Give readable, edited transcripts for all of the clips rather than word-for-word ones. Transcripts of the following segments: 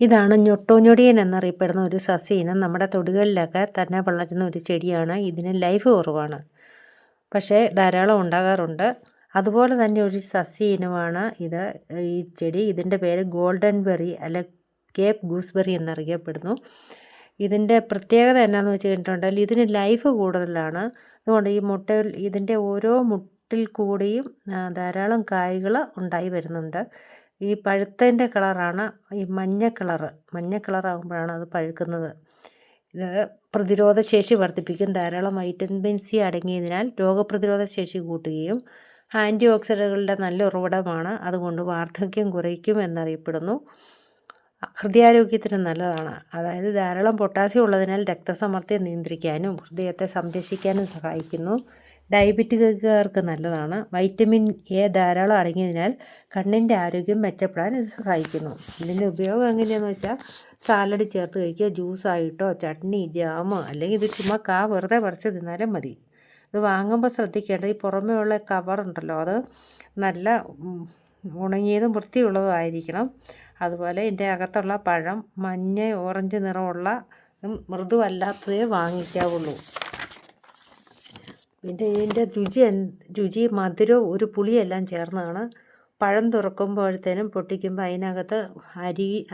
ഇതാണ് ഞൊട്ടോഞ്ഞൊടിയൻ എന്നറിയപ്പെടുന്ന ഒരു സസ്യ ഇനം. നമ്മുടെ തൊടികളിലൊക്കെ തന്നെ വളരുന്ന ഒരു ചെടിയാണ്. ഇതിന് ലൈഫ് കുറവാണ്, പക്ഷേ ധാരാളം ഉണ്ടാകാറുണ്ട്. അതുപോലെ തന്നെ ഒരു സസ്യ ഇനമാണ് ഈ ചെടി. ഇതിൻ്റെ പേര് ഗോൾഡൻ ബെറി അല്ലെ കേപ്പ് ഗൂസ്ബെറി എന്നറിയപ്പെടുന്നു. ഇതിൻ്റെ പ്രത്യേകത എന്നാന്ന് വെച്ച് കഴിഞ്ഞിട്ടുണ്ടെങ്കിൽ ഇതിന് ലൈഫ് കൂടുതലാണ്. അതുകൊണ്ട് ഇതിൻ്റെ ഓരോ മുട്ടിൽ കൂടിയും ധാരാളം കായ്കൾ ഉണ്ടായി വരുന്നുണ്ട്. ഈ പഴുത്തതിൻ്റെ കളറാണ് ഈ മഞ്ഞ കളറാകുമ്പോഴാണ് അത് പഴുക്കുന്നത്. ഇത് പ്രതിരോധ ശേഷി വർദ്ധിപ്പിക്കും. ധാരാളം വൈറ്റമിൻ സി അടങ്ങിയതിനാൽ രോഗപ്രതിരോധ ശേഷി കൂട്ടുകയും ആൻറ്റി ഓക്സിഡൻറ്റുകളുടെ നല്ല ഉറവിടമാണ്. അതുകൊണ്ട് വാർദ്ധക്യം കുറയ്ക്കും എന്നറിയപ്പെടുന്നു. ഹൃദയാരോഗ്യത്തിന് നല്ലതാണ്. അതായത് ധാരാളം പൊട്ടാസ്യം ഉള്ളതിനാൽ രക്തസമ്മർദ്ദം നിയന്ത്രിക്കാനും ഹൃദയത്തെ സംരക്ഷിക്കാനും സഹായിക്കുന്നു. ഡയബറ്റിക്കാർക്ക് നല്ലതാണ്. വൈറ്റമിൻ എ ധാരാളം അടങ്ങിയതിനാൽ കണ്ണിൻ്റെ ആരോഗ്യം മെച്ചപ്പെടാൻ ഇത് സഹായിക്കുന്നു. ഇതിൻ്റെ ഉപയോഗം എങ്ങനെയാണെന്ന് വെച്ചാൽ സാലഡ് ചേർത്ത് കഴിക്കുക, ജ്യൂസായിട്ടോ, ചട്നി, ജാം, അല്ലെങ്കിൽ ഇത് ചുമ്മാ വെറുതെ പറിച്ച് തിന്നാലും മതി. ഇത് വാങ്ങുമ്പോൾ ശ്രദ്ധിക്കേണ്ടത് ഈ പുറമേ ഉള്ള കവറുണ്ടല്ലോ, അത് നല്ല ഉണങ്ങിയതും വൃത്തിയുള്ളതും ആയിരിക്കണം. അതുപോലെ ഇതിൻ്റെ അകത്തുള്ള പഴം മഞ്ഞ ഓറഞ്ച് നിറമുള്ള മൃദുവല്ലാത്തതേ വാങ്ങിക്കാവുള്ളൂ. പിന്നെ ഇതിൻ്റെ രുചി മധുരവും ഒരു പുളിയെല്ലാം ചേർന്നതാണ്. പഴം തുറക്കുമ്പോഴത്തേനും പൊട്ടിക്കുമ്പോൾ അതിനകത്ത്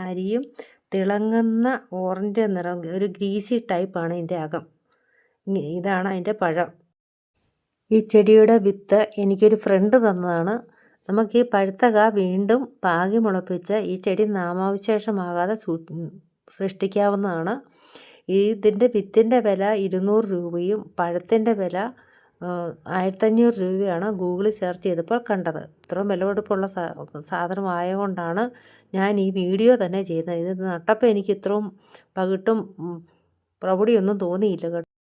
അരിയും തിളങ്ങുന്ന ഓറഞ്ച് നിറം, ഒരു ഗ്രീസി ടൈപ്പാണ് ഇതിൻ്റെ അകം. ഇതാണ് അതിൻ്റെ പഴം. ഈ ചെടിയുടെ വിത്ത് എനിക്കൊരു ഫ്രണ്ട് തന്നതാണ്. നമുക്ക് ഈ പഴുത്ത വീണ്ടും പാകി മുളപ്പിച്ച് ഈ ചെടി നാമാവശേഷമാകാതെ സൃഷ്ടിക്കാവുന്നതാണ്. ഇതിൻ്റെ വിത്തിൻ്റെ വില 200 രൂപയും പഴത്തിൻ്റെ വില 1500 രൂപയാണ് ഗൂഗിളിൽ സെർച്ച് ചെയ്തപ്പോൾ കണ്ടത്. ഇത്രയും വിലപിടിപ്പുള്ള സാധനമായതുകൊണ്ടാണ് ഞാൻ ഈ വീഡിയോ തന്നെ ചെയ്യുന്നത്. ഇത് നട്ടപ്പോൾ എനിക്ക് ഇത്രയും പകിട്ടും പ്രൗഢിയൊന്നും തോന്നിയില്ല കേട്ടോ.